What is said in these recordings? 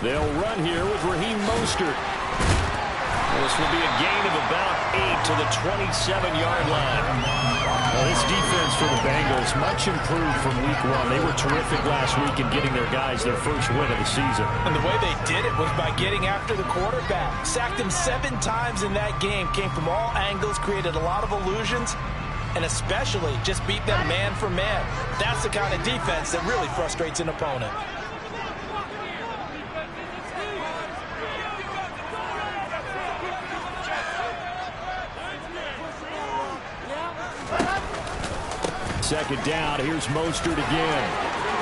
They'll run here with Raheem Mostert. This will be a gain of about 8 to the 27-yard line. Well, this defense for the Bengals, much improved from week 1. They were terrific last week in getting their guys their first win of the season. And the way they did it was by getting after the quarterback. Sacked him 7 times in that game. Came from all angles, created a lot of illusions, and especially just beat them man for man. That's the kind of defense that really frustrates an opponent. Second down, here's Mostert again.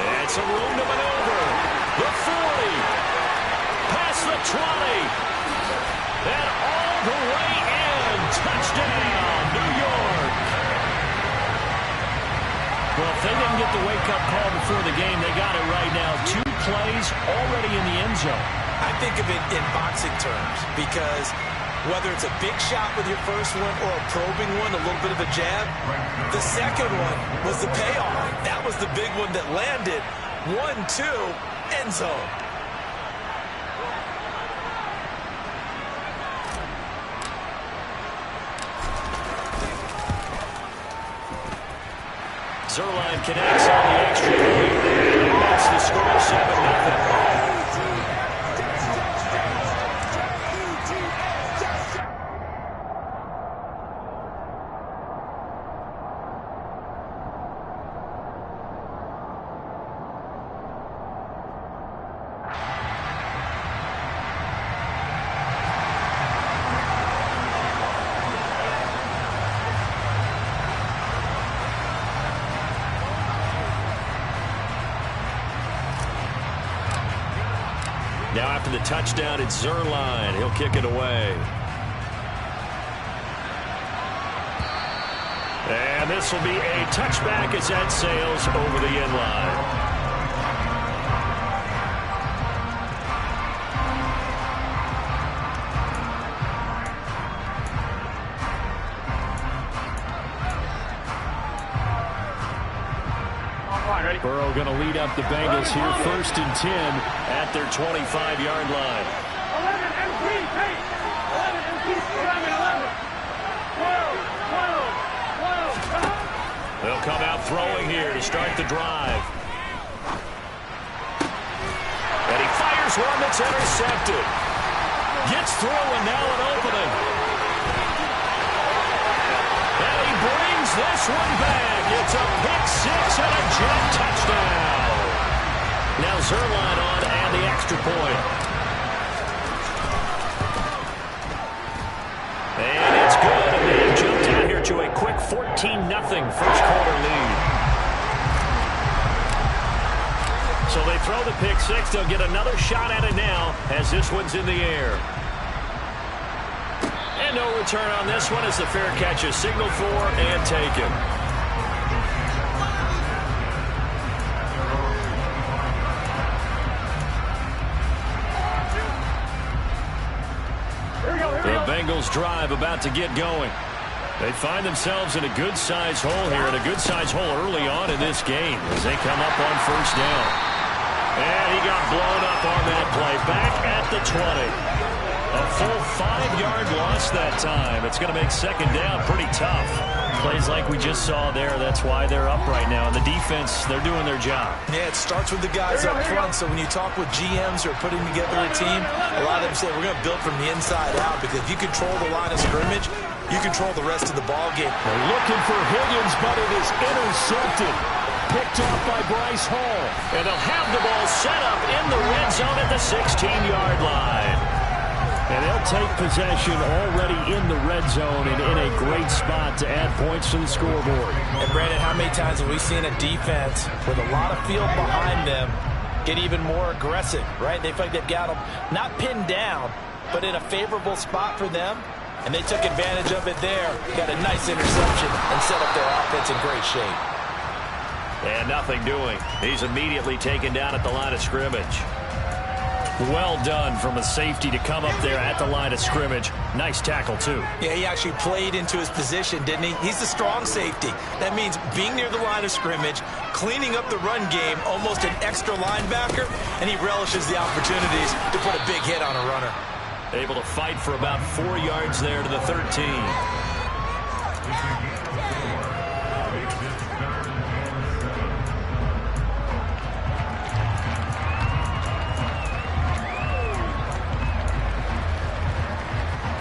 And some room to maneuver. The 40. Past the 20. And all the way in. Touchdown, New York. Well, if they didn't get the wake-up call before the game, they got it right now. 2 plays already in the end zone. I think of it in boxing terms because whether it's a big shot with your first one or a probing one, a little bit of a jab, the second one was the payoff. That was the big one that landed. 1-2, end zone. Zerline connects on the extra point. And that's the score, 7-0. Now after the touchdown, it's Zerline. He'll kick it away. And this will be a touchback as that sails over the end line. Burrow going to lead up the Bengals here, 1st and 10 at their 25-yard line. 11 MP, pace. 11 MP, 11, 11. 12. They'll come out throwing here to start the drive. And he fires one that's intercepted. Gets through and now an opening. And he brings this one back. It's a pick-6 and a jet touchdown. Now Zerline on and the extra point. And it's good. And they jumped out here to a quick 14-0 first quarter lead. So they throw the pick-6. They'll get another shot at it now as this one's in the air. And no return on this one as the fair catch is signaled for and taken. The Bengals drive about to get going. They find themselves in a good-sized hole here, and a good-sized hole early on in this game as they come up on first down. And he got blown up on that play. Back at the 20. A full 5-yard loss that time. It's going to make second down pretty tough. Plays like we just saw there. That's why they're up right now. And the defense, they're doing their job. Yeah, it starts with the guys up front. So when you talk with GMs who are putting together a team, a lot of them say we're going to build from the inside out because if you control the line of scrimmage, you control the rest of the ball game. They're looking for Higgins, but it is intercepted. Picked off by Bryce Hall. And they'll have the ball set up in the red zone at the 16-yard line. And they'll take possession already in the red zone and in a great spot to add points to the scoreboard. And, Brandon, how many times have we seen a defense with a lot of field behind them get even more aggressive, right? They feel like they've got them not pinned down, but in a favorable spot for them. And they took advantage of it there. Got a nice interception and set up their offense in great shape. And nothing doing. He's immediately taken down at the line of scrimmage. Well done from a safety to come up there at the line of scrimmage. Nice tackle, too. Yeah, he actually played into his position, didn't he? He's the strong safety. That means being near the line of scrimmage, cleaning up the run game, almost an extra linebacker, and he relishes the opportunities to put a big hit on a runner. Able to fight for about 4 yards there to the 13.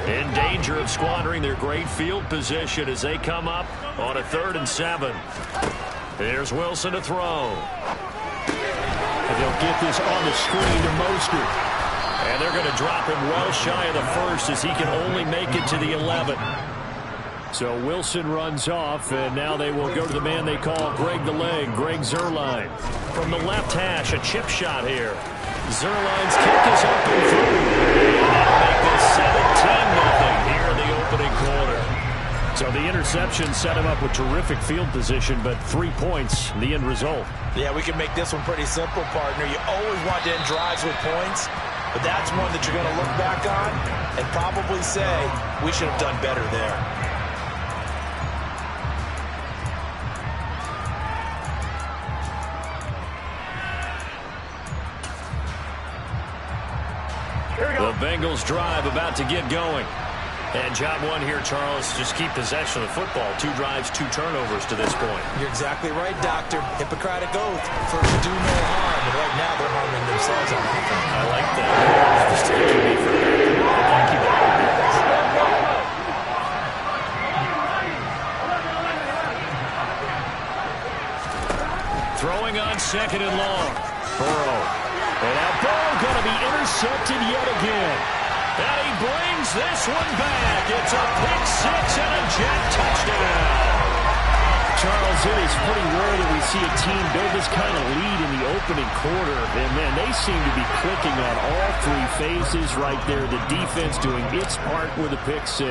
In danger of squandering their great field position as they come up on a 3rd and 7. Here's Wilson to throw. And they'll get this on the screen to Mostert. And they're going to drop him well shy of the 1st as he can only make it to the 11. So Wilson runs off, and now they will go to the man they call Greg the Leg, Greg Zuerlein. From the left hash, a chip shot here. Zuerlein's kick is up and through. That'll make this 17-0 here in the opening quarter. So the interception set him up with terrific field position, but 3 points, the end result. Yeah, we can make this one pretty simple, partner. You always want to end drives with points, but that's one that you're going to look back on and probably say, we should have done better there. The Bengals drive about to get going. And job one here, Charles, just keep possession of the football. 2 drives, 2 turnovers to this point. You're exactly right, Doctor. Hippocratic oath. First, do no harm. And right now, they're harming themselves on offense. I like that. Just taking me for thank you. Throwing on 2nd and long. Burrow. And now Burrow going to be intercepted yet again. And he brings this one back. It's a pick 6 and a Jet touchdown. Charles, it is pretty rare that we see a team build this kind of lead in the opening quarter. And, man, they seem to be clicking on all 3 phases right there. The defense doing its part with a pick 6.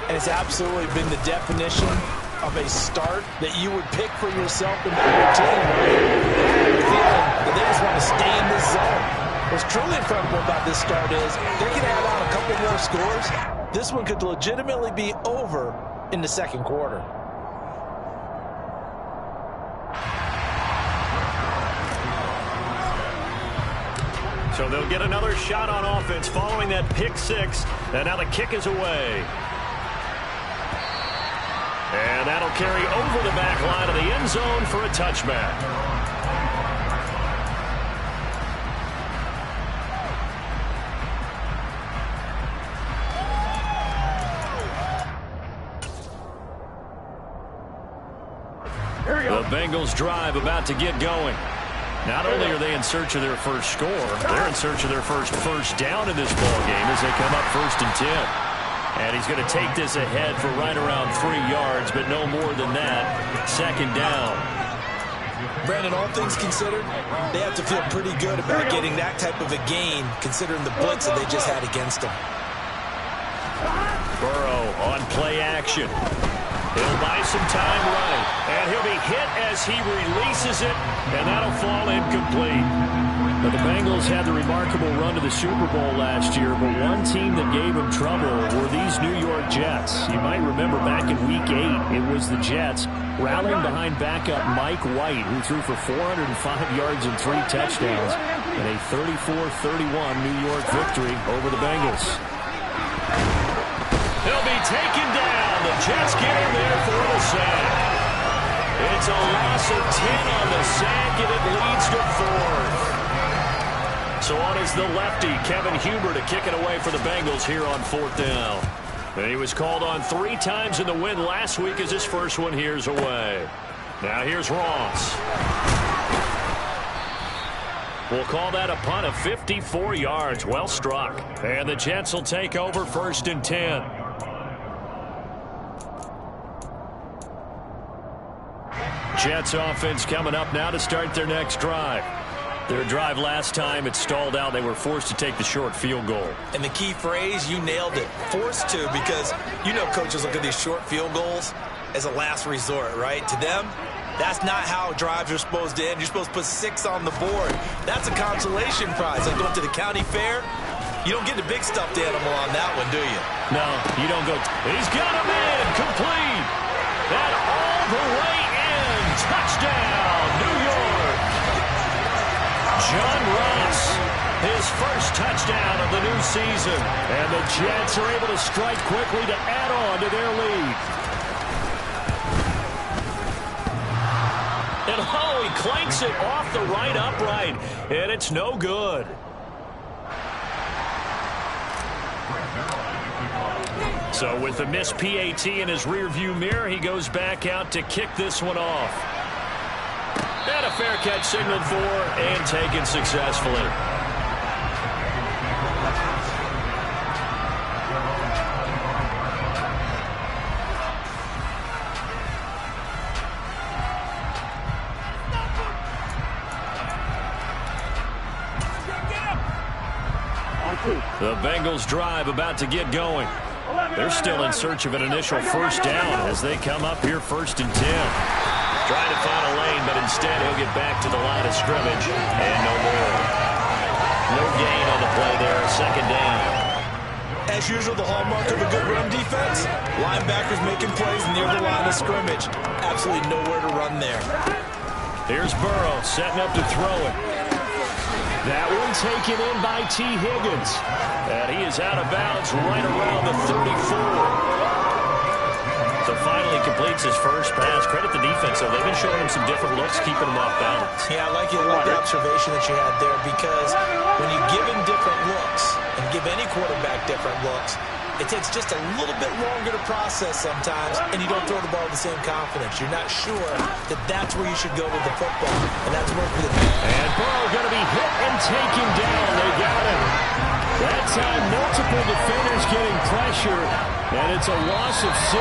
And it's absolutely been the definition of a start that you would pick for yourself and for your team, right? The feeling that they just want to stay in this zone. What's truly incredible about this start is they can add on a couple more scores. This one could legitimately be over in the 2nd quarter. So they'll get another shot on offense following that pick 6. And now the kick is away. And that'll carry over the back line of the end zone for a touchback. The Bengals drive about to get going. Not only are they in search of their first score, they're in search of their first down in this ballgame as they come up 1st and 10. And he's going to take this ahead for right around 3 yards, but no more than that. 2nd down. Brandon, all things considered, they have to feel pretty good about getting that type of a gain, considering the blitz that they just had against them. Burrow on play action. He'll buy some time running, and he'll be hit as he releases it, and that'll fall incomplete. But the Bengals had the remarkable run to the Super Bowl last year, but one team that gave them trouble were these New York Jets. You might remember back in Week 8, it was the Jets rallying behind backup Mike White, who threw for 405 yards and 3 touchdowns in a 34-31 New York victory over the Bengals. He'll be taken down. The Jets get him there for the sack. It's a loss of 10 on the sack, and it leads to 4th. So on is the lefty, Kevin Huber, to kick it away for the Bengals here on 4th down. And he was called on 3 times in the win last week as his first one here's away. Now here's Ross. We'll call that a punt of 54 yards. Well struck. And the Jets will take over 1st and 10. Jets offense coming up now to start their next drive. Their drive last time, it stalled out. They were forced to take the short field goal. And the key phrase, you nailed it, forced to, because you know coaches look at these short field goals as a last resort, right? To them, That's not how drives are supposed to end. You're supposed to put 6 on the board. That's a consolation prize. Like going to the county fair, you don't get the big stuffed animal on that one, do you? No, you don't go. He's got him in. Complete. And all the way in. Touchdown, New York. John Ross, his first touchdown of the new season. And the Jets are able to strike quickly to add on to their lead. And oh, he clanks it off the right upright. And it's no good. So with the missed PAT in his rearview mirror, he goes back out to kick this one off. And a fair catch signaled for and taken successfully. The Bengals drive about to get going. They're still in search of an initial first down as they come up here 1st and 10. Trying to find a lane, but instead he'll get back to the line of scrimmage and no more. No gain on the play there, 2nd down. As usual, the hallmark of a good run defense, linebackers making plays near the line of scrimmage. Absolutely nowhere to run there. Here's Burrow setting up to throw it. That one taken in by T. Higgins. And he is out of bounds right around the 34. So finally completes his first pass. Credit the defense, though. They've been showing him some different looks, keeping him off balance. Yeah, I like the observation that you had there, because when you give him different looks and give any quarterback different looks, it takes just a little bit longer to process sometimes, and you don't throw the ball with the same confidence. You're not sure that that's where you should go with the football, and that's work for the defense. And Burrow going to be hit and taken down. They got him. That time, multiple defenders getting pressure, and it's a loss of 6.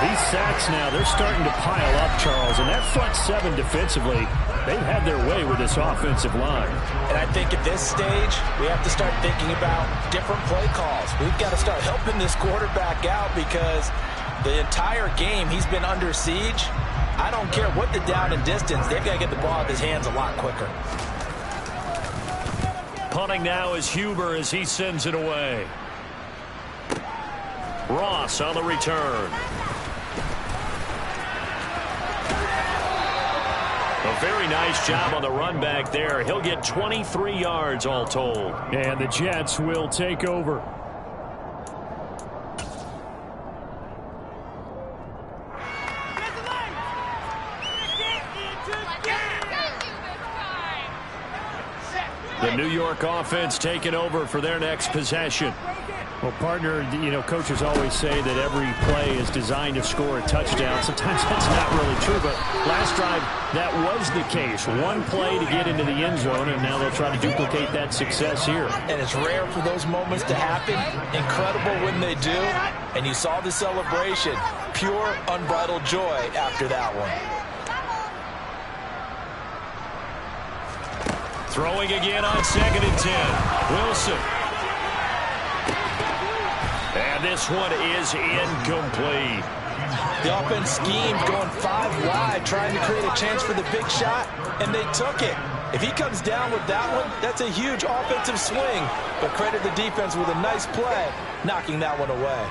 These sacks now, they're starting to pile up, Charles, and that front 7 defensively, they've had their way with this offensive line. And I think at this stage, we have to start thinking about different play calls. We've got to start helping this quarterback out, because the entire game he's been under siege. I don't care what the down and distance, they've got to get the ball out of his hands a lot quicker. Punting now is Huber as he sends it away. Ross on the return. A very nice job on the run back there. He'll get 23 yards all told. And the Jets will take over. The New York offense taking over for their next possession. Well, partner, coaches always say that every play is designed to score a touchdown. Sometimes that's not really true, but last drive, that was the case. One play to get into the end zone, and now they'll try to duplicate that success here. And it's rare for those moments to happen. Incredible when they do. And you saw the celebration. Pure, unbridled joy after that one. Throwing again on 2nd and 10. Wilson. And this one is incomplete. The offense schemed, going 5 wide, trying to create a chance for the big shot, and they took it. If he comes down with that one, that's a huge offensive swing. But credit the defense with a nice play, knocking that one away.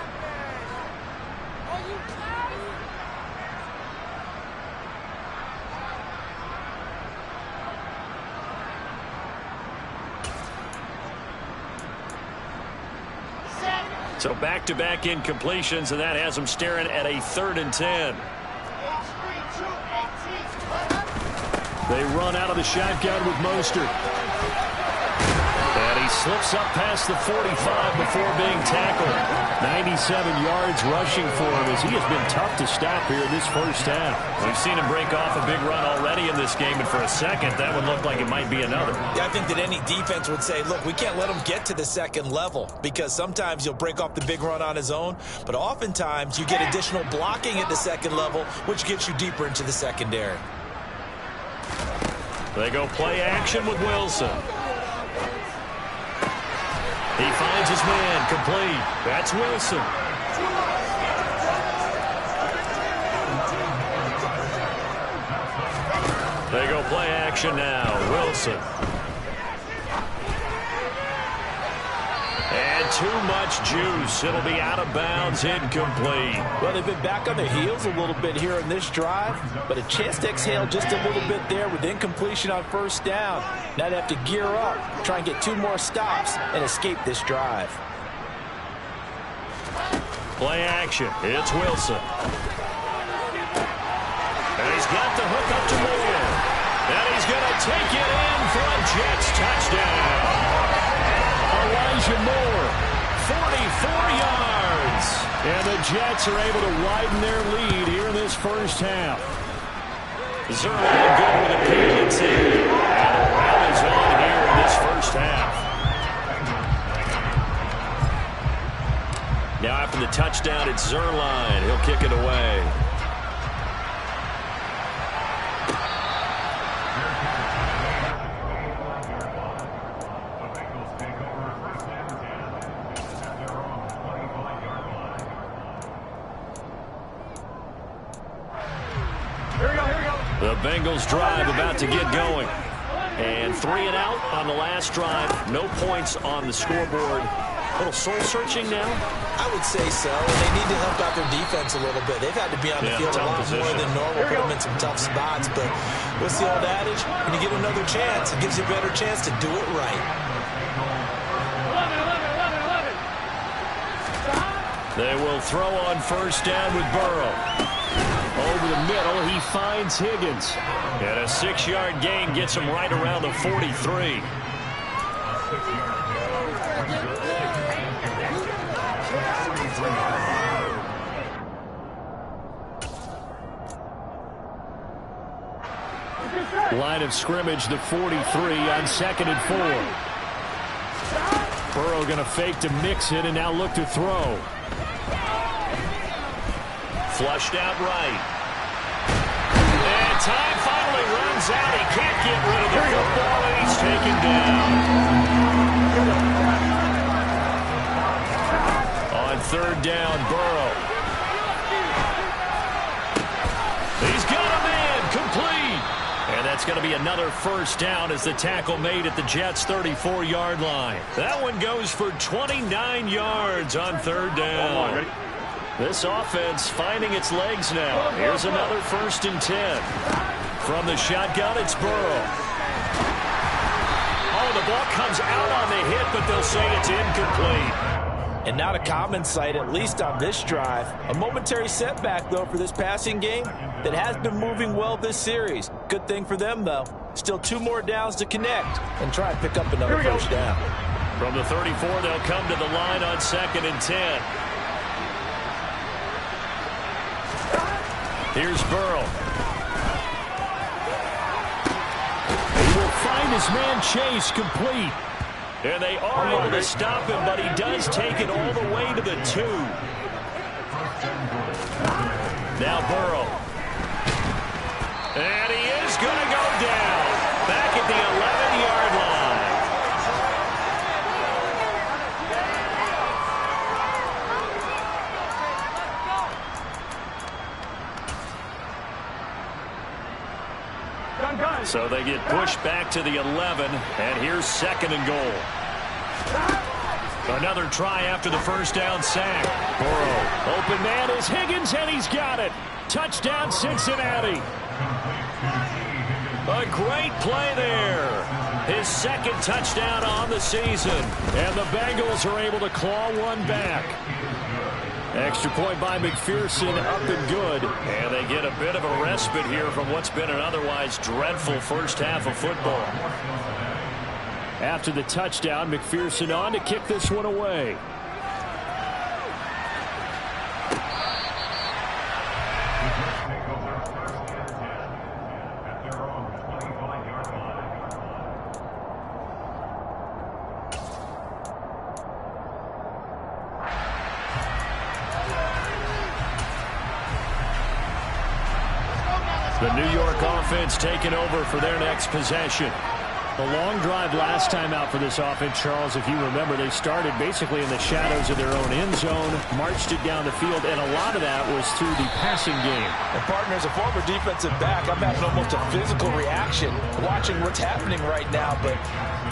So back-to-back incompletions, and that has them staring at a 3rd and 10. They run out of the shotgun with Mostert. And he slips up past the 45 before being tackled. 97 yards rushing for him as he has been tough to stop here in this first half. We've seen him break off a big run already in this game, and for a second, that would look like it might be another. Yeah, I think that any defense would say, look, we can't let him get to the 2nd level, because sometimes he'll break off the big run on his own, but oftentimes you get additional blocking at the 2nd level, which gets you deeper into the secondary. They go play action with Wilson. He finds his man, complete. That's Wilson. action now. Wilson. And too much juice. It'll be out of bounds, incomplete. Well, they've been back on their heels a little bit here in this drive, but a chance to exhale just a little bit there with incompletion on first down. Now they have to gear up, try and get 2 more stops, and escape this drive. Play action. It's Wilson. And he's got the hook up to Moore. And he's going to take it in for a Jets touchdown. Elijah Moore, 44 yards. And the Jets are able to widen their lead here in this first half. Zerline good with a PAT. And the run is on here in this first half. Now after the touchdown, it's Zerline. He'll kick it away. The Bengals drive about to get going. And 3 and out on the last drive. No points on the scoreboard. A little soul-searching now? I would say so, and they need to help out their defense a little bit. They've had to be on the field a lot more than normal, put them in some tough spots. But what's the old adage? When you get another chance, it gives you a better chance to do it right. 11. They will throw on first down with Burrow. Over the middle, he finds Higgins. And a 6-yard gain gets him right around the 43. Line of scrimmage, the 43 on 2nd and 4. Burrow going to fake to mix it and now look to throw. Flushed out right. And time finally runs out. He can't get rid of the football, and he's taken down. On 3rd down, Burrow. He's got a man, complete. And that's going to be another first down as the tackle made at the Jets' 34-yard line. That one goes for 29 yards on 3rd down. This offense finding its legs now. Here's another 1st and 10. From the shotgun, it's Burrow. Oh, the ball comes out on the hit, but they'll say it's incomplete. And not a common sight, at least on this drive. A momentary setback, though, for this passing game that has been moving well this series. Good thing for them, though. Still 2 more downs to connect and try and pick up another first down. From the 34, they'll come to the line on 2nd and 10. Here's Burrow. He will find his man Chase complete. And they are able to stop him, but he does take it all the way to the 2. Now Burrow. And he is going to go down. Back at the 11-yard line. So they get pushed back to the 11, and here's 2nd and goal. Another try after the first down sack. Burrow, open man is Higgins, and he's got it. Touchdown, Cincinnati. A great play there. His 2nd touchdown on the season. And the Bengals are able to claw one back. Extra point by McPherson, up and good. And they get a bit of a respite here from what's been an otherwise dreadful first half of football. After the touchdown, McPherson on to kick this one away. The New York offense taking over for their next possession. The long drive last time out for this offense, Charles, if you remember, they started basically in the shadows of their own end zone, marched it down the field, and a lot of that was through the passing game. And partners, a former defensive back, I'm having almost a physical reaction watching what's happening right now, but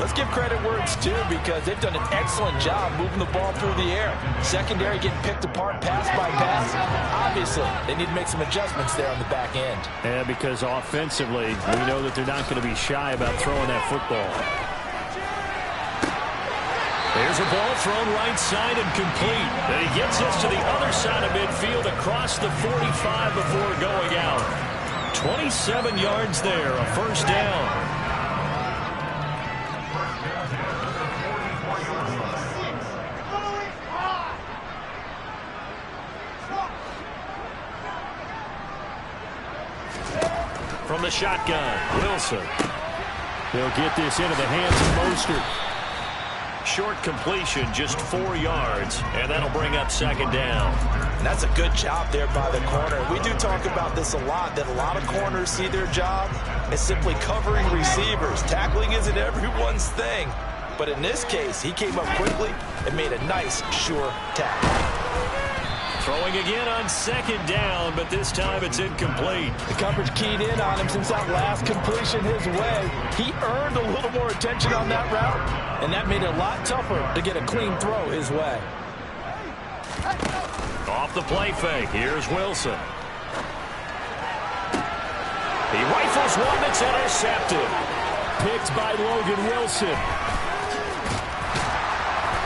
let's give credit where it's due because they've done an excellent job moving the ball through the air. Secondary getting picked apart pass by pass. Obviously, they need to make some adjustments there on the back end. Yeah, because offensively, we know that they're not going to be shy about throwing that football. There's a ball thrown right side and complete. And he gets us to the other side of midfield across the 45 before going out. 27 yards there, a first down. From the shotgun, Wilson. They'll get this into the hands of Mostert. Short completion, just 4 yards, and that'll bring up second down. And that's a good job there by the corner. We do talk about this a lot, that a lot of corners see their job as simply covering receivers. Tackling isn't everyone's thing. But in this case, he came up quickly and made a nice, sure tackle. Throwing again on second down, but this time it's incomplete. The coverage keyed in on him since that last completion his way. He earned a little more attention on that route, and that made it a lot tougher to get a clean throw his way. Off the play fake, here's Wilson. He rifles one that's intercepted. Picked by Logan Wilson.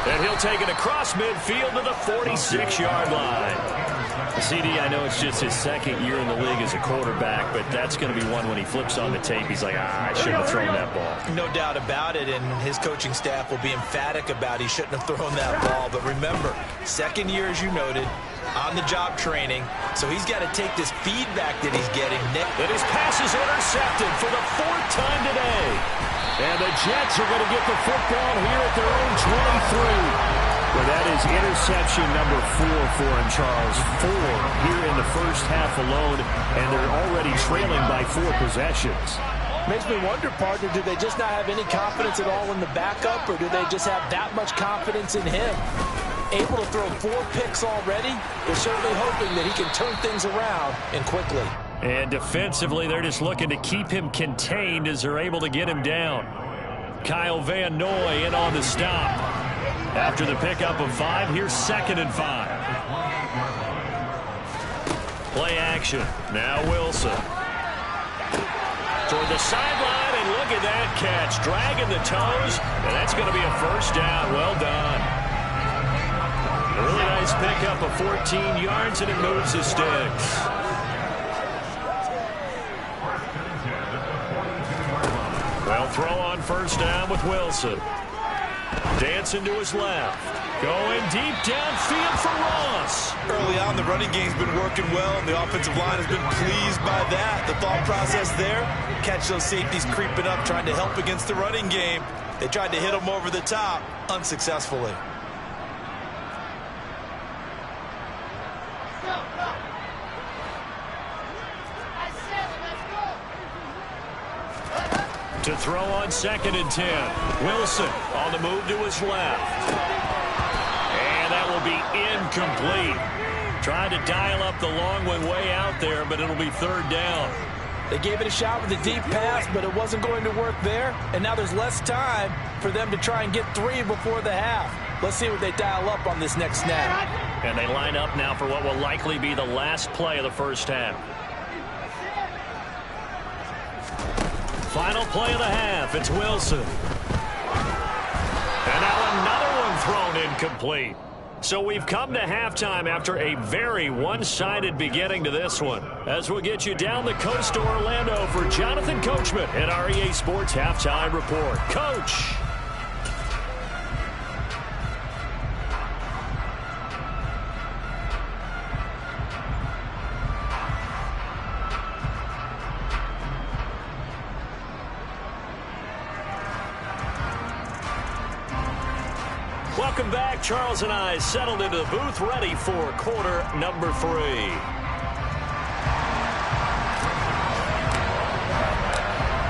And he'll take it across midfield to the 46-yard line. CD, I know it's just his second year in the league as a quarterback, but that's going to be one when he flips on the tape. He's like, I shouldn't have thrown that ball. No doubt about it, and his coaching staff will be emphatic about he shouldn't have thrown that ball. But remember, second year, as you noted, on-the-job training, so he's got to take this feedback that he's getting. And his pass is intercepted for the 4th time today. And the Jets are going to get the football here at their own 23. Well, that is interception number 4 for him, Charles. 4 here in the first half alone, and they're already trailing by 4 possessions. Makes me wonder, partner, do they just not have any confidence at all in the backup, or do they just have that much confidence in him? Able to throw 4 picks already, they're certainly hoping that he can turn things around and quickly. And defensively, they're just looking to keep him contained as they're able to get him down. Kyle Van Noy in on the stop. After the pickup of 5, here's 2nd and 5. Play action. Now Wilson. Toward the sideline, and look at that catch. Dragging the toes, and that's going to be a first down. Well done. A really nice pickup of 14 yards, and it moves the sticks. Well, throw on first down with Wilson. Dancing to his left. Going deep downfield for Ross. Early on, the running game's been working well, and the offensive line has been pleased by that. The thought process there, catch those safeties creeping up, trying to help against the running game. They tried to hit them over the top, unsuccessfully. To throw on 2nd and 10. Wilson on the move to his left. And that will be incomplete. Trying to dial up the long one way out there, but it'll be 3rd down. They gave it a shot with a deep pass, but it wasn't going to work there. And now there's less time for them to try and get 3 before the half. Let's see what they dial up on this next snap. And they line up now for what will likely be the last play of the first half. Final play of the half. It's Wilson. And now another one thrown incomplete. So we've come to halftime after a very one-sided beginning to this one. As we'll get you down the coast to Orlando for Jonathan Coachman at our EA Sports Halftime Report. Coach. Welcome back. Charles and I settled into the booth, ready for quarter number 3.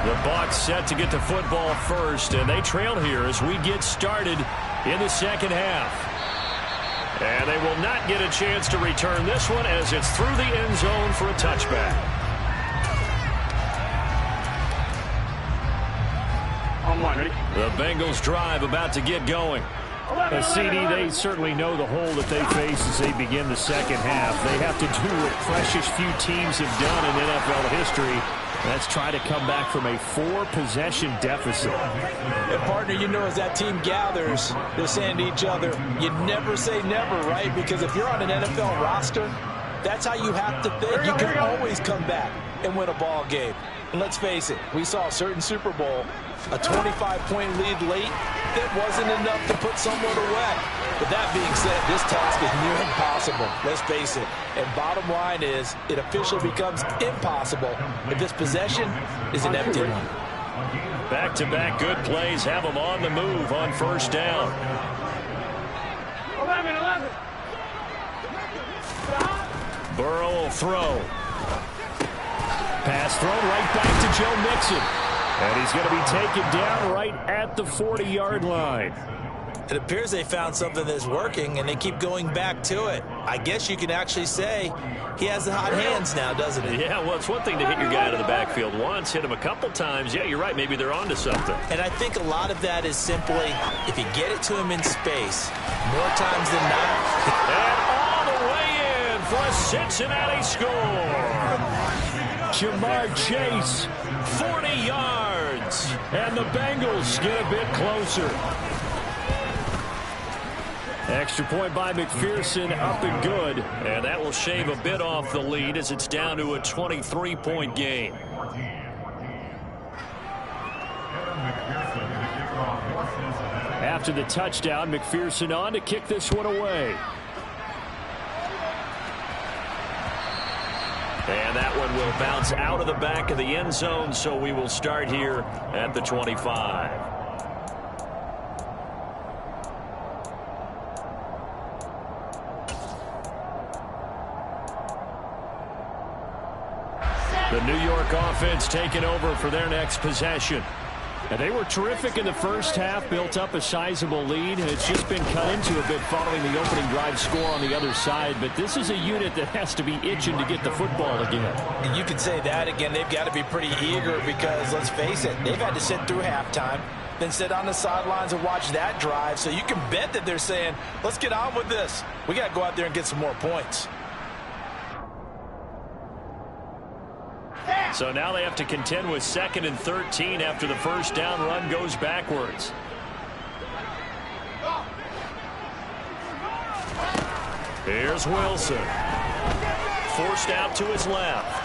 The Bucs set to get the football first, and they trail here as we get started in the second half. And they will not get a chance to return this one as it's through the end zone for a touchback. The Bengals drive about to get going. CD, they certainly know the hole that they face as they begin the second half. They have to do what precious few teams have done in NFL history. That's try to come back from a 4-possession deficit. And partner, you know, as that team gathers, they're saying to each other, you never say never, right? Because if you're on an NFL roster, that's how you have to think. You can always come back and win a ball game. And let's face it, we saw a certain Super Bowl, a 25-point lead late, that wasn't enough to put someone away. But that being said, this task is near impossible. Let's face it. And bottom line is, it officially becomes impossible if this possession is an empty one. Back-to-back good plays have them on the move on first down. 11. Burrow will throw. Pass thrown right back to Joe Mixon. And he's going to be taken down right at the 40-yard line. It appears they found something that's working, and they keep going back to it. I guess you can actually say he has the hot hands now, doesn't he? Yeah, well, it's one thing to hit your guy out of the backfield once, hit him a couple times. Yeah, you're right. Maybe they're on to something. And I think a lot of that is simply, if you get it to him in space, more times than not. And all the way in for a Cincinnati score. Jamar Chase, 40 yards. and the Bengals get a bit closer. Extra point by McPherson, up and good. And that will shave a bit off the lead as it's down to a 23-point game. After the touchdown, McPherson on to kick this one away. And that one will bounce out of the back of the end zone, so we will start here at the 25. The New York offense taking over for their next possession. And they were terrific in the first half, built up a sizable lead, and it's just been cut into a bit following the opening drive score on the other side. But this is a unit that has to be itching to get the football again. And you can say that again. They've got to be pretty eager because, let's face it, they've had to sit through halftime, then sit on the sidelines and watch that drive. So you can bet that they're saying, let's get on with this. We got to go out there and get some more points. So now they have to contend with 2nd and 13 after the first down run goes backwards. Here's Wilson. Forced out to his left.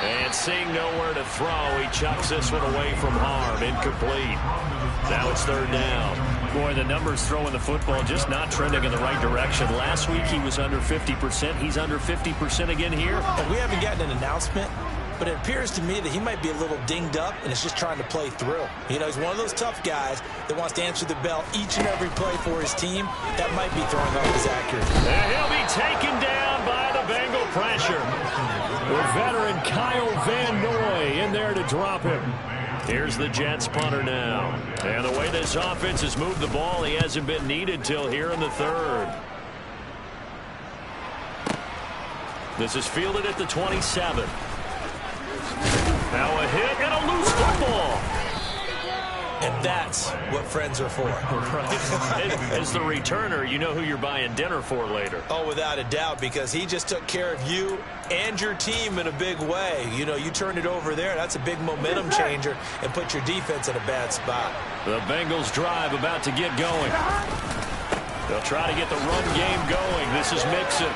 And seeing nowhere to throw, he chucks this one away from harm. Incomplete. Now it's 3rd down. Boy, the numbers throwing the football just not trending in the right direction. Last week he was under 50%. He's under 50% again here. And we haven't gotten an announcement, but it appears to me that he might be a little dinged up and is just trying to play through. You know, he's one of those tough guys that wants to answer the bell each and every play for his team. That might be throwing off his accuracy. And he'll be taken down by the Bengal pressure. With veteran Kyle Van Noy in there to drop him. Here's the Jets punter now. And the way this offense has moved the ball, he hasn't been needed till here in the 3rd. This is fielded at the 27. Now a hit and a loose football. And that's what friends are for. Right. As the returner, you know who you're buying dinner for later. Oh, without a doubt, because he just took care of you and your team in a big way. You know, you turned it over there. That's a big momentum changer and put your defense in a bad spot. The Bengals drive about to get going. They'll try to get the run game going. This is Mixon.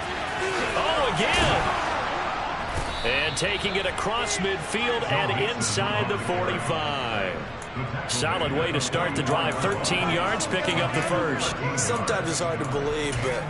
Oh, again. And taking it across midfield and inside the 45. Solid way to start the drive. 13 yards, picking up the first. Sometimes it's hard to believe, but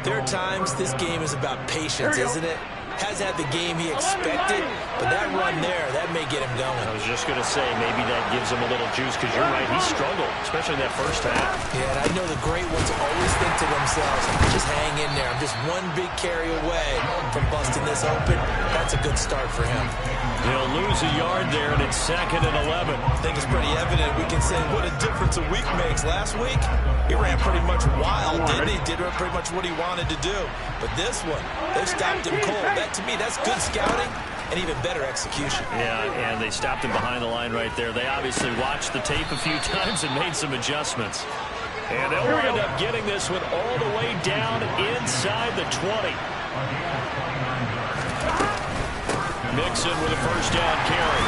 there are times this game is about patience, isn't it? Hasn't had the game he expected, but that run there, that may get him going. I was just going to say, maybe that gives him a little juice, because you're right, he struggled, especially in that first half. Yeah, and I know the great ones always think to themselves, just hang in there. I'm just one big carry away from busting this open. That's a good start for him. He'll lose a yard there, and it's 2nd and 11. I think it's pretty evident. We can say what a difference a week makes. Last week, he ran pretty much wild, didn't he? Did pretty much what he wanted to do. But this one, they've stopped him cold. That, to me, that's good scouting and even better execution. Yeah, and they stopped him behind the line right there. They obviously watched the tape a few times and made some adjustments. And they'll wind up getting this one all the way down inside the 20. Mixon with a first down carry.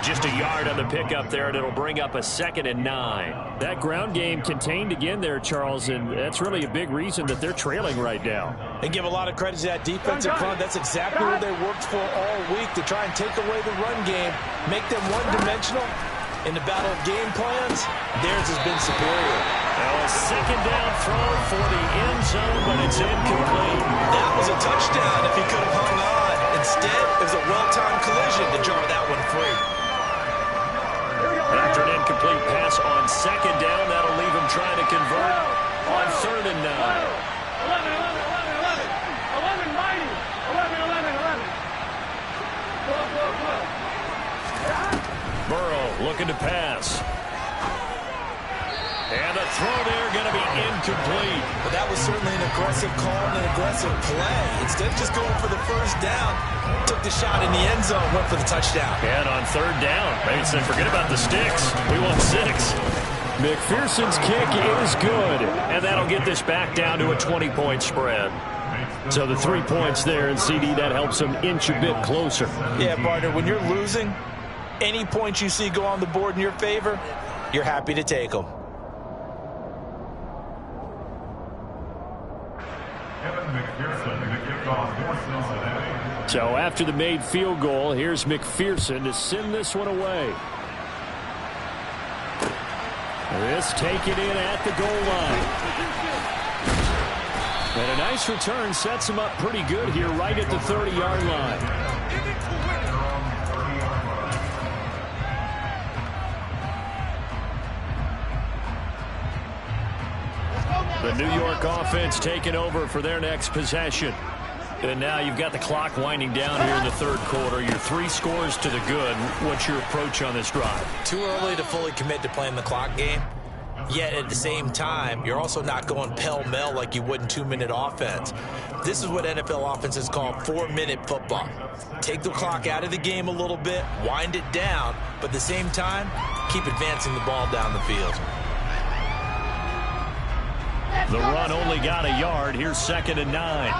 Just a yard on the pickup there, and it'll bring up a 2nd and 9. That ground game contained again there, Charles, and that's really a big reason that they're trailing right now. And give a lot of credit to that defensive front. That's exactly what they worked for all week, to try and take away the run game, make them one-dimensional. In the battle of game plans, theirs has been superior. Well, a 2nd down throw for the end zone, but it's incomplete. That was a touchdown if he could have hung on. Instead, it was a well-timed collision to jar that one free. After an incomplete pass on 2nd down, that'll leave him trying to convert on 3rd and 9. 11, mighty. 11. Burrow looking to pass. And the throw there going to be incomplete. But that was certainly an aggressive call and an aggressive play. Instead of just going for the first down, took the shot in the end zone, went for the touchdown. And on 3rd down, maybe said, forget about the sticks. We want 6. McPherson's kick is good, and that'll get this back down to a 20-point spread. So the 3 points there, and CD, that helps them inch a bit closer. Yeah, partner, when you're losing, any points you see go on the board in your favor, you're happy to take them. So after the made field goal, here's McPherson to send this one away. This taken in at the goal line. And a nice return sets him up pretty good here right at the 30-yard line. The New York offense taking over for their next possession. And now you've got the clock winding down here in the 3rd quarter. Your 3 scores to the good. What's your approach on this drive? Too early to fully commit to playing the clock game. Yet at the same time, you're also not going pell-mell like you would in 2-minute offense. This is what NFL offenses call 4-minute football. Take the clock out of the game a little bit, wind it down, but at the same time, keep advancing the ball down the field. The run only got a yard. Here's 2nd and 9.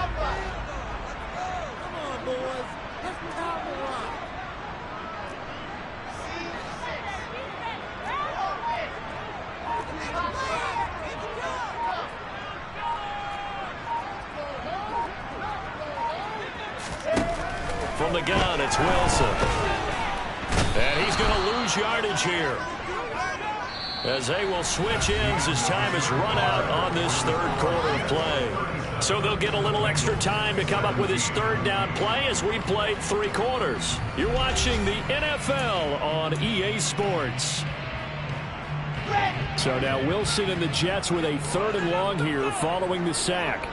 From the gun, it's Wilson. And he's going to lose yardage here, as they will switch ends as time has run out on this 3rd quarter of play. So they'll get a little extra time to come up with his 3rd down play as we played 3 quarters. You're watching the NFL on EA Sports. So now Wilson and the Jets with a 3rd and long here following the sack.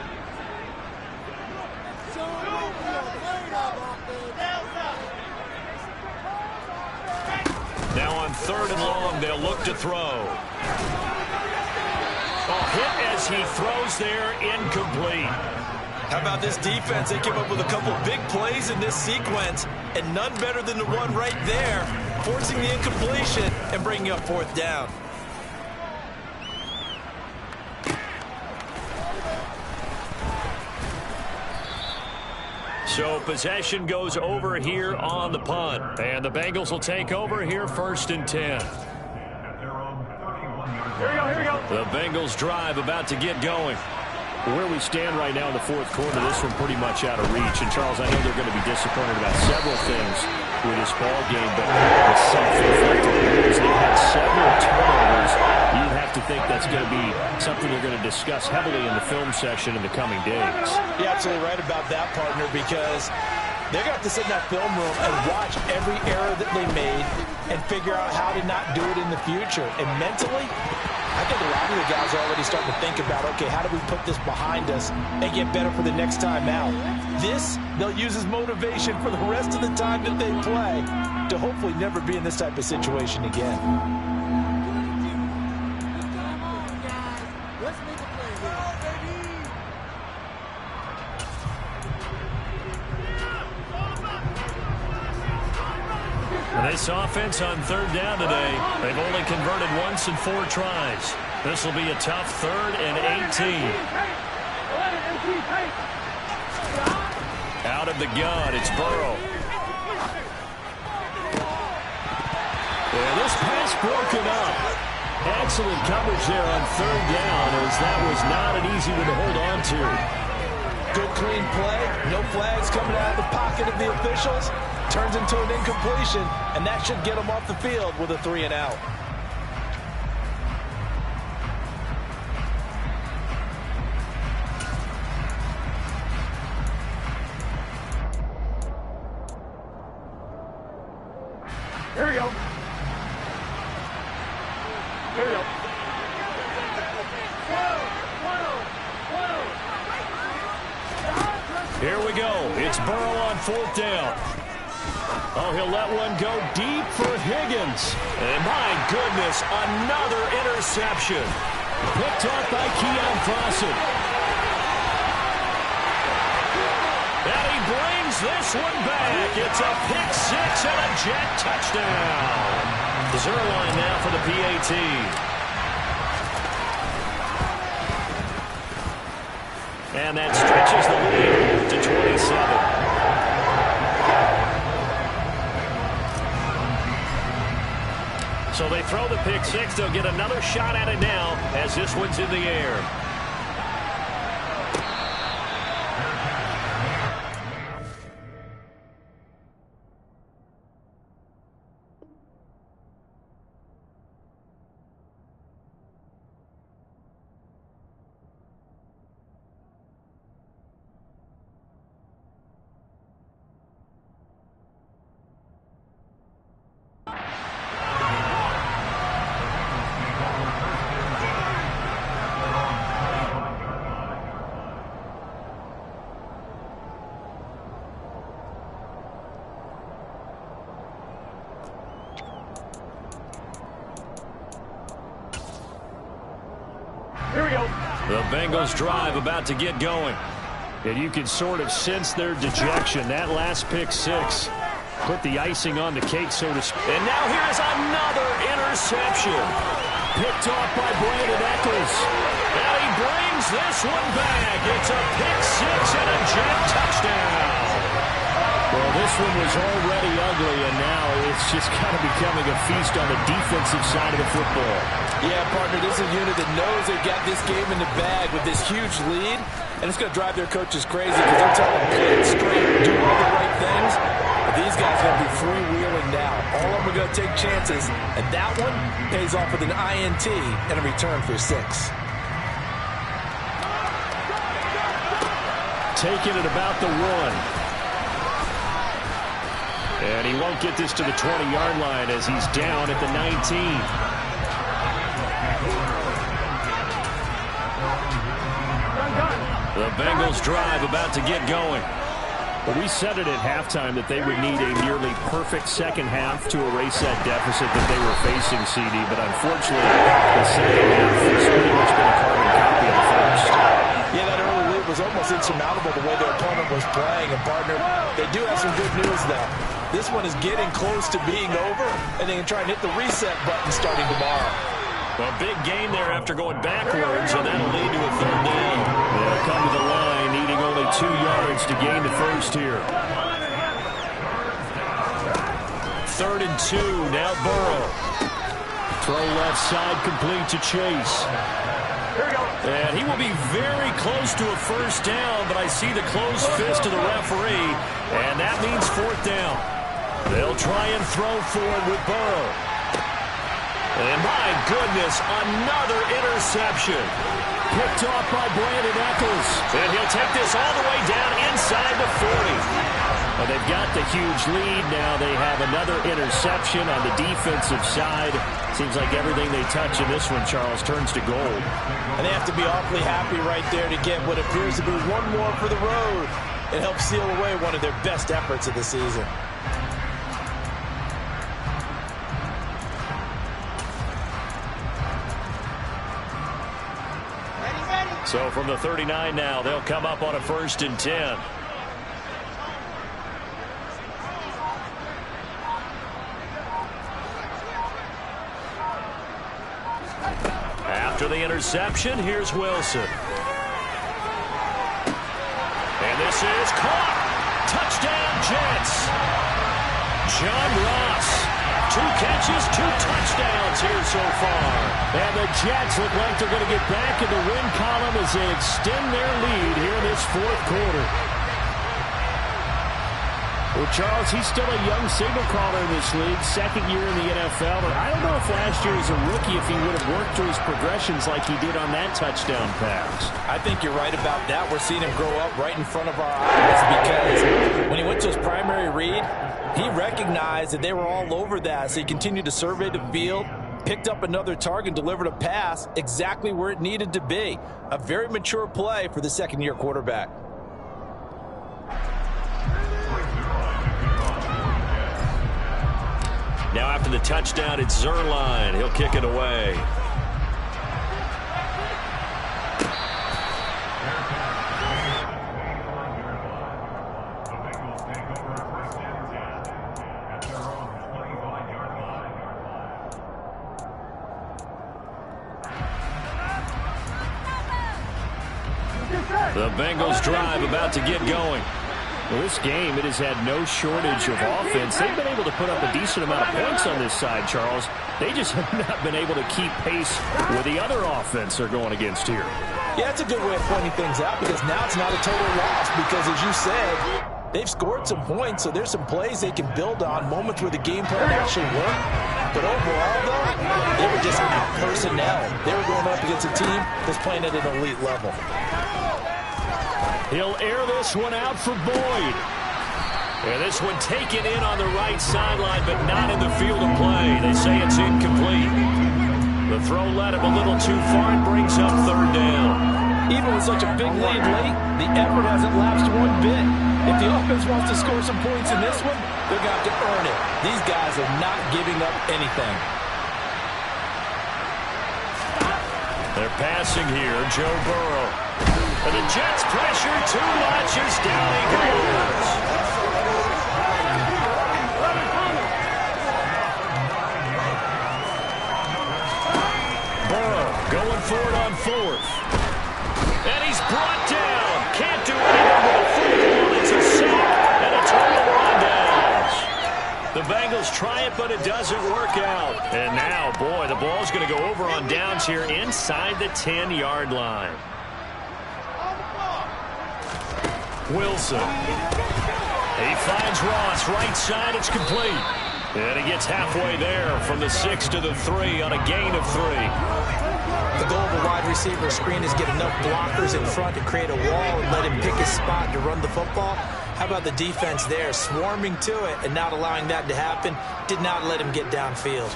Now on 3rd and long, they'll look to throw. Hit as he throws there, incomplete. How about this defense? They came up with a couple big plays in this sequence, and none better than the one right there, forcing the incompletion and bringing up 4th down. So possession goes over here on the punt. And the Bengals will take over here 1st and 10. Here we go. The Bengals drive about to get going. Where we stand right now in the 4th quarter, this one pretty much out of reach. And, Charles, I know they're going to be disappointed about several things. with this ball game, but the self-inflicted wounds, they've had several turnovers. You'd have to think that's going to be something they're going to discuss heavily in the film session in the coming days. You're absolutely right about that, partner, because they're going to have to sit in that film room and watch every error that they made and figure out how to not do it in the future. And mentally, I think a lot of the guys are already starting to think about, okay, how do we put this behind us and get better for the next time out? This, they'll use as motivation for the rest of the time that they play to hopefully never be in this type of situation again. This offense on third down today, they've only converted once in 4 tries. This will be a tough 3rd and 18. Out of the gun, it's Burrow. And this pass broken up. Excellent coverage there on 3rd down, as that was not an easy one to hold on to. Good clean play, no flags coming out of the pocket of the officials. Turns into an incompletion, and that should get them off the field with a 3 and out. Here we go. Here we go. Here we go. It's Burrow on 4th down. Oh, he'll let one go deep for Higgins. And my goodness, another interception. Picked off by Keon Fawcett. And he brings this one back. It's a pick 6 and a Jet touchdown. Zerline now for the PAT. And that stretches the lead to 27. So they throw the pick 6. They'll get another shot at it now as this one's in the air. Here we go. The Bengals drive about to get going. And you can sort of sense their dejection. That last pick 6 put the icing on the cake, so to speak. And now here's another interception. Picked off by Brandon Eccles. Now he brings this one back. It's a pick 6 and a Jet touchdown. Well, this one was already ugly, and now it's just kind of becoming a feast on the defensive side of the football. Yeah, partner, this is a unit that knows they've got this game in the bag with this huge lead, and it's going to drive their coaches crazy because they're telling them play it straight, do all the right things. But these guys are going to be freewheeling now. All of them are going to take chances, and that one pays off with an INT and a return for 6. Taking it about the 1. And he won't get this to the 20-yard line as he's down at the 19. The Bengals drive about to get going. Well, we said it at halftime that they would need a nearly perfect second half to erase that deficit that they were facing, CD. But unfortunately, the second half has pretty much been a carbon copy of the first. Yeah, that early lead was almost insurmountable the way their opponent was playing. And, partner, they do have some good news, though. This one is getting close to being over, and they can try and hit the reset button starting tomorrow. Well, big gain there after going backwards, and that'll lead to a 3rd down. They'll come to the line, needing only 2 yards to gain the first here. 3rd and 2, now Burrow. Throw left side, complete to Chase. Here we go. And he will be very close to a 1st down, but I see the closed fist of the referee, and that means 4th down. They'll try and throw for it with Burrow. And my goodness, another interception. Picked off by Brandon Eccles. And he'll take this all the way down inside the 40. Well, they've got the huge lead. Now they have another interception on the defensive side. Seems like everything they touch in this one, Charles, turns to gold. And they have to be awfully happy right there to get what appears to be one more for the road. It helps seal away one of their best efforts of the season. So from the 39 now, they'll come up on a 1st and 10. After the interception, here's Wilson. And this is caught. Touchdown, Jets. John Ross. 2 catches, 2 touchdowns here so far. And the Jets look like they're going to get back in the win column as they extend their lead here in this 4th quarter. Well, Charles, he's still a young signal caller in this league, 2nd year in the NFL. But I don't know if last year as a rookie, if he would have worked through his progressions like he did on that touchdown pass. I think you're right about that. We're seeing him grow up right in front of our eyes because when he went to his primary read, he recognized that they were all over that, so he continued to survey the field, picked up another target, and delivered a pass exactly where it needed to be. A very mature play for the 2nd-year quarterback. Now after the touchdown, it's Zerline. He'll kick it away. The Bengals drive about to get going. Well, this game, it has had no shortage of offense. They've been able to put up a decent amount of points on this side, Charles. They just have not been able to keep pace with the other offense they're going against here. Yeah, it's a good way of pointing things out because now it's not a total loss because, as you said, they've scored some points, so there's some plays they can build on, moments where the game plan actually worked. But overall, though, they were just out personnel. They were going up against a team that's playing at an elite level. He'll air this one out for Boyd. And this one taken in on the right sideline, but not in the field of play. They say it's incomplete. The throw led him a little too far and brings up 3rd down. Even with such a big lead late, the effort hasn't lapsed one bit. If the offense wants to score some points in this one, they're going to have to earn it. These guys are not giving up anything. They're passing here, Joe Burrow. And the Jets pressure too much as down he goes. Burrow going for it on 4th. And he's brought down. Can't do anything with a football. It's a sack and a turnover on downs. The Bengals try it, but it doesn't work out. And now, boy, the ball's going to go over on downs here inside the 10-yard line. Wilson. He finds Ross right side. It's complete. And he gets halfway there from the 6 to the 3 on a gain of 3. The goal of a wide receiver screen is get enough blockers in front to create a wall and let him pick his spot to run the football. How about the defense there, swarming to it and not allowing that to happen? Did not let him get downfield.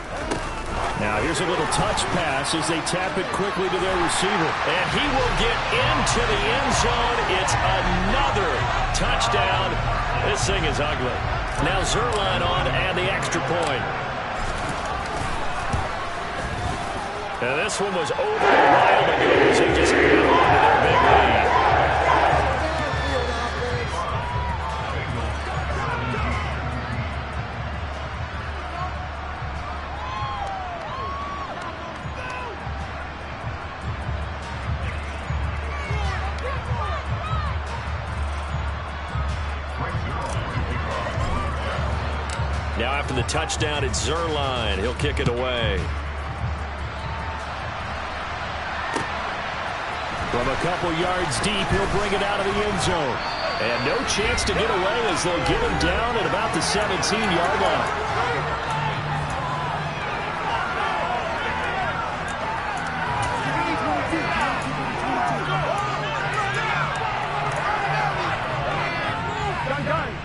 Now here's a little touch pass as they tap it quickly to their receiver. And he will get into the end zone. It's another touchdown. This thing is ugly. Now Zerline on to add the extra point. And this one was over a while ago as they just held on to their big lead. Now after the touchdown, it's Zerline. He'll kick it away. From a couple yards deep, he'll bring it out of the end zone. And no chance to get away as they'll get him down at about the 17-yard line.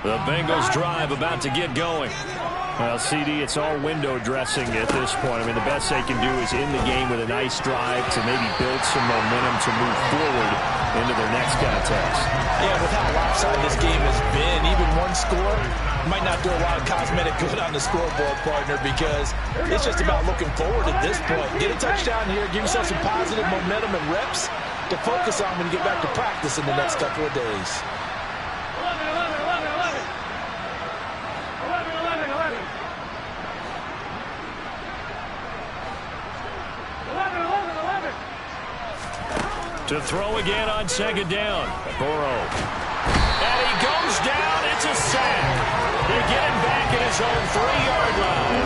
The Bengals drive about to get going. Well, CD, it's all window dressing at this point. I mean, the best they can do is in the game with a nice drive to maybe build some momentum to move forward into their next contest. Yeah, with how lopsided this game has been, even one score might not do a lot of cosmetic good on the scoreboard, partner, because it's just about looking forward at this point. Get a touchdown here, give yourself some positive momentum and reps to focus on when you get back to practice in the next couple of days. To throw again on second down. Burrow. And he goes down. It's a sack. They get him back at his own 3-yard line.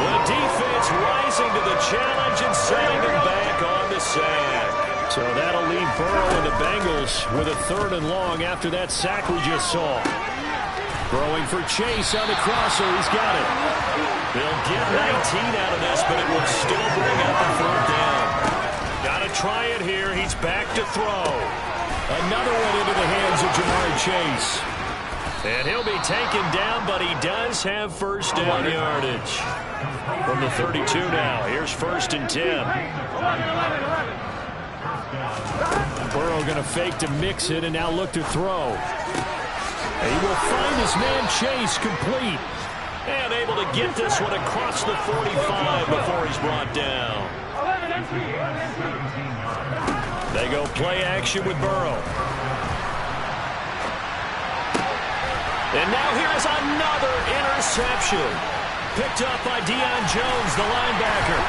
The defense rising to the challenge and sending him back on the sack. So that'll leave Burrow and the Bengals with a 3rd and long after that sack we just saw. Throwing for Chase on the crosser. He's got it. They'll get 19 out of this, but it will still bring up a 4th down. Got to try it here. He's back to throw. Another one into the hands of Jamar Chase. And he'll be taken down, but he does have 1st down yardage. From the 32 now. Here's 1st and 10. Burrow going to fake to mix it and now look to throw. And he will find his man Chase complete. And able to get this one across the 45 before he's brought down. They go play action with Burrow. And now here's another interception. Picked up by Deion Jones, the linebacker.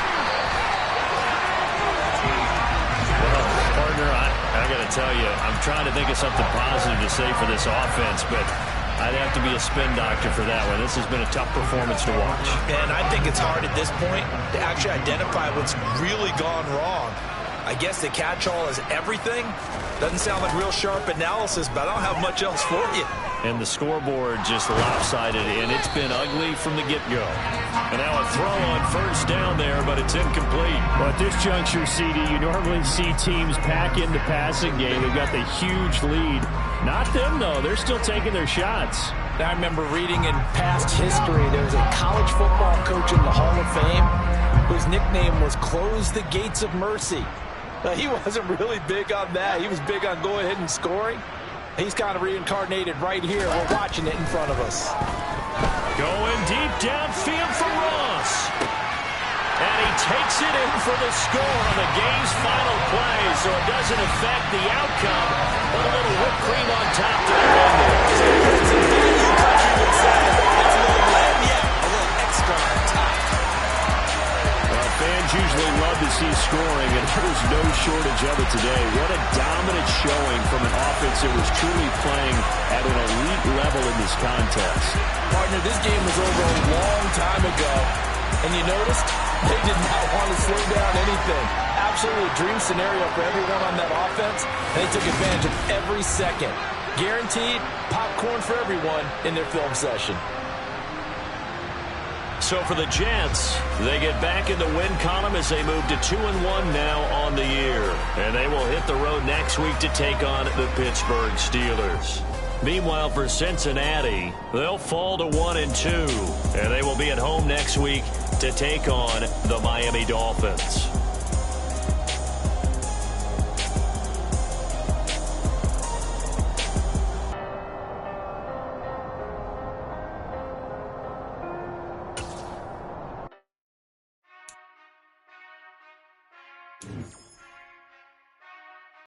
Well, partner, I got to tell you, I'm trying to think of something positive to say for this offense, but I'd have to be a spin doctor for that one. This has been a tough performance to watch. And I think it's hard at this point to actually identify what's really gone wrong. I guess the catch-all is everything. Doesn't sound like real sharp analysis, but I don't have much else for you. And the scoreboard just lopsided, and it's been ugly from the get-go. And now a throw on 1st down there, but it's incomplete. Well, at this juncture, CD, you normally see teams pack in the passing game. They've got the huge lead. Not them, though. They're still taking their shots. I remember reading in past history, there was a college football coach in the Hall of Fame whose nickname was Close the Gates of Mercy. He wasn't really big on that. He was big on going ahead and scoring. He's kind of reincarnated right here. We're watching it in front of us. Going deep downfield for Ross. And he takes it in for the score on the game's final play, so it doesn't affect the outcome. But a little whipped cream on top to the Bengals. It's a little lamb, yeah, a little extra on top. Well, fans usually love to see scoring, and there was no shortage of it today. What a dominant showing from an offense that was truly playing at an elite level in this contest. Partner, this game was over a long time ago, and you noticed they did not want to slow down anything. Absolutely a dream scenario for everyone on that offense, and they took advantage of every second. Guaranteed popcorn for everyone in their film session. So for the Jets, they get back in the win column as they move to 2-1 now on the year. And they will hit the road next week to take on the Pittsburgh Steelers. Meanwhile, for Cincinnati, they'll fall to 1-2. And they will be at home next week to take on the Miami Dolphins.